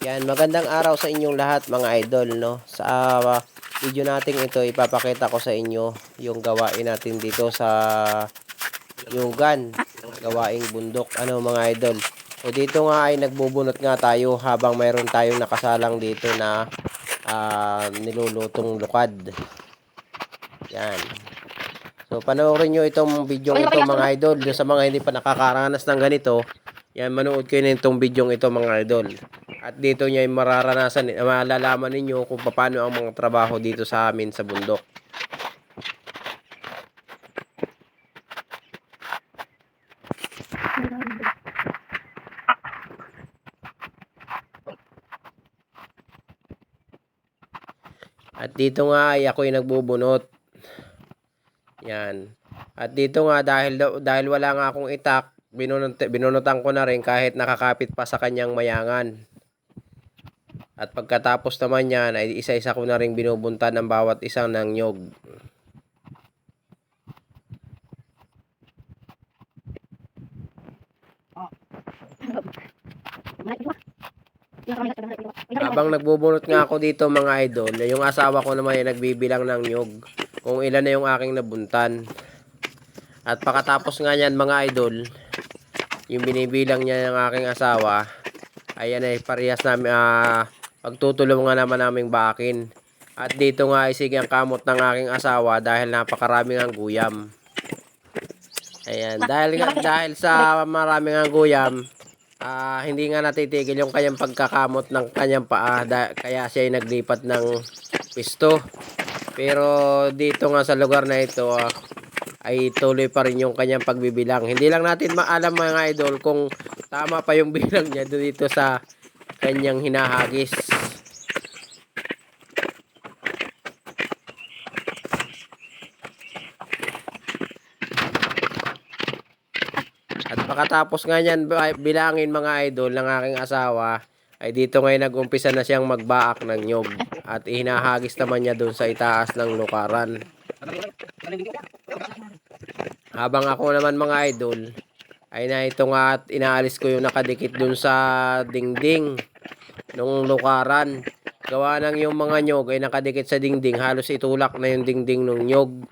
Yan, magandang araw sa inyong lahat mga idol, no? Sa video natin ito, ipapakita ko sa inyo yung gawain natin dito sa Yugan, gawaing bundok, ano mga idol. So dito nga ay nagbubunot nga tayo habang mayroon tayong nakasalang dito na nilulutong lukad. Yan. So panoorin nyo itong video ito mga idol. Sa mga hindi pa nakakaranas ng ganito, yan, manood kayo nitong video ito mga idol. At dito nyo ay mararanasan, malalaman ninyo kung paano ang mga trabaho dito sa amin sa bundok. At dito nga ay ako ay nagbubunot. Yan. At dito nga dahil wala nga akong itak, binunutan ko na rin kahit nakakapit pa sa kanyang mayangan. At pagkatapos naman yan ay isa-isa ko na rin binubuntan ng bawat isang ng nyog. Habang nagbubunot nga ako dito mga idol, yung asawa ko naman ay nagbibilang ng nyog kung ilan na yung aking nabuntan. At pagkatapos nga yan mga idol, yung binibilang niya ng aking asawa, ayan ay parehas namin pagtutulungan naman naming bakin. At dito nga ay sige ang kamot ng aking asawa dahil napakaraming ang guyam. Ayan, dahil sa maraming ang guyam, hindi nga natitigil yung kanyang pagkakamot ng kanyang paa, kaya siya ay naglipat ng pisto. Pero dito nga sa lugar na ito ay tuloy pa rin yung kanyang pagbibilang. Hindi lang natin maalam mga idol kung tama pa yung bilang niya dito sa kanyang hinahagis. At pagkatapos nga niyan bilangin mga idol ng aking asawa, ay dito ngayon nag-umpisa na siyang magbaak ng nyog. At hinahagis naman niya doon sa itaas ng lukaran. Habang ako naman mga idol, ay na ito nga at inaalis ko yung nakadikit doon sa dingding nung lukaran. Gawa ng yung mga nyog ay nakadikit sa dingding, halos itulak na yung dingding ng nyog.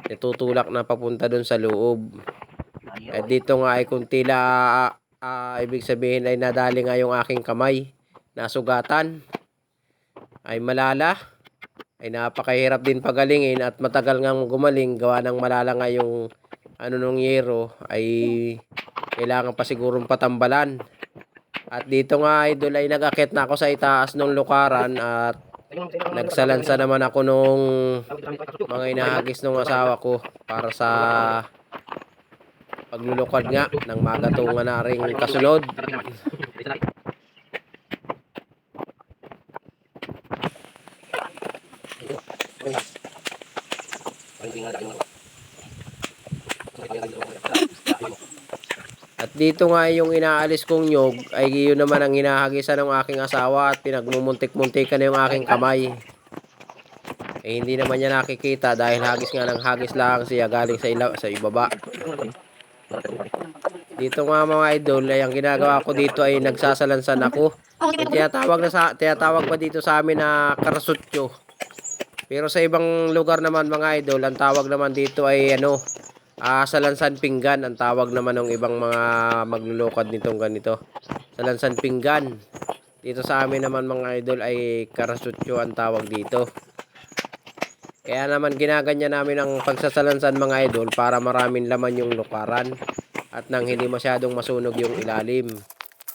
Itutulak na papunta doon sa loob. At dito nga ay kung tila ibig sabihin ay nadali nga yung aking kamay, nasugatan, ay malala, ay napakahirap din pagalingin at matagal nga gumaling gawa ng malala nga yung nung yero, ay kailangan pa sigurong patambalan. At dito nga idol ay nag-akit na ako sa itaas ng lukaran at nagsalansa naman ako nung mga inahagis ng asawa ko para sa paglulukad nga ng magatungan na ring kasunod. At dito nga yung inaalis kong nyog ay yun naman ang hinahagisan ng aking asawa at pinagmumuntik-muntikan na yung aking kamay. Eh hindi naman niya nakikita dahil hagis nga ng hagis lang siya galing sa ibaba. Dito nga mga idol ay ang ginagawa ko dito ay nagsasalansan ako. Yung tinatawag pa dito sa amin na karasutyo. Pero sa ibang lugar naman mga idol, ang tawag naman dito ay salansan pinggan ang tawag naman ng ibang mga maglulukad nitong ganito. Salansan pinggan. Dito sa amin naman mga idol ay karasutyo ang tawag dito. Kaya naman ginaganyan namin ang pagsasalansan mga idol para maraming laman yung lukaran at nang hindi masyadong masunog yung ilalim.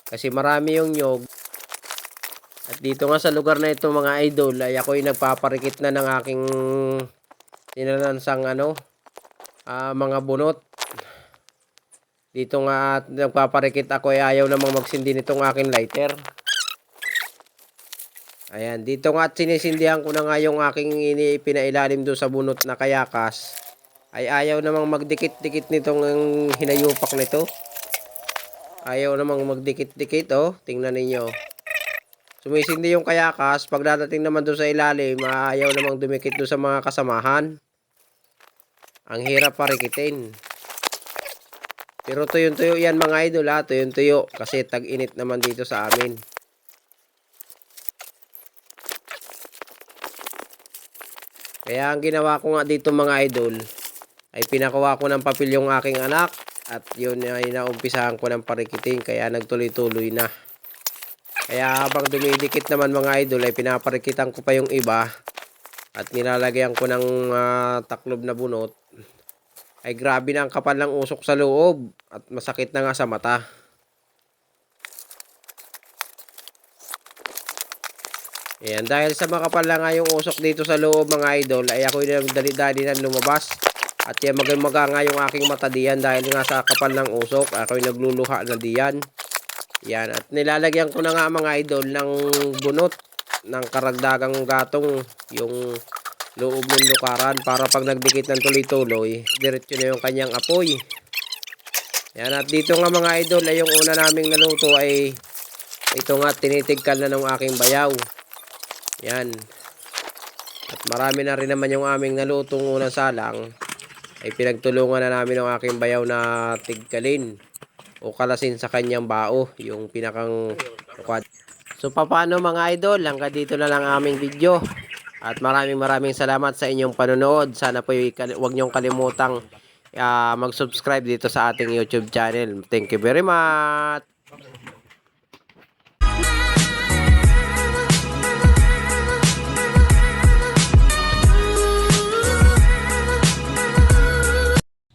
Kasi marami yung nyog. At dito nga sa lugar na ito mga idol ay ako'y nagpaparikit na ng aking sinalansang mga bunot. Dito nga nagpaparikit ako ay ayaw namang magsindi nitong aking lighter. Ayan, dito nga at sinisindihan ko na nga yung aking pinailalim doon sa bunot na kayakas. Ay ayaw namang magdikit-dikit nitong hinayupak nito. Ayaw namang magdikit-dikit, oh. Tingnan ninyo. Sumisindi yung kayakas. Pag dadating naman doon sa ilalim, ayaw namang dumikit doon sa mga kasamahan. Ang hirap parikitin. Pero tuyong-tuyo yan mga idol ha. Tuyong-tuyo. Kasi tag-init naman dito sa amin. Kaya ang ginawa ko nga dito mga idol, ay pinakuha ko ng papel yung aking anak. At yun ay naumpisahan ko ng parikitin, kaya nagtuloy-tuloy na. Kaya habang dumidikit naman mga idol, ay pinaparikitan ko pa yung iba. At nilalagyan ko ng taklob na bunot. Ay grabe na ang kapal ng usok sa loob. At masakit na nga sa mata. Ayan, dahil sa makapal na nga yung usok dito sa loob mga idol, ay ako yung dali-dali na lumabas. At yan maga nga yung aking mata diyan dahil nga sa kapal ng usok. Ako yung nagluluha na diyan. Yan, at nilalagyan ko na nga mga idol ng bunot ng karagdagang gatong yung loob ng lukaran para pag nagdikit ng tuloy-tuloy, diretso na yung kanyang apoy. Yan, at dito nga mga idol ay yung una naming naluto ay ito nga tinitigkal na ng aking bayaw. Yan. At marami na rin naman yung aming nalutong unang salang ay pinagtulungan na namin ng aking bayaw na tigkalin o kalasin sa kanyang bao, yung pinakang ukwad. So paano mga idol, hanggang dito na lang aming video. At maraming salamat sa inyong panonood. Sana po huwag niyong kalimutang mag-subscribe dito sa ating YouTube channel. Thank you very much.